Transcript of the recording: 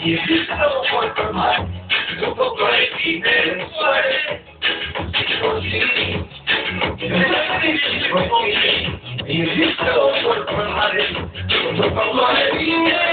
Y he visto por tomar, tu poco de ti me suele. Por ti, y he visto por tomar, tu poco de ti me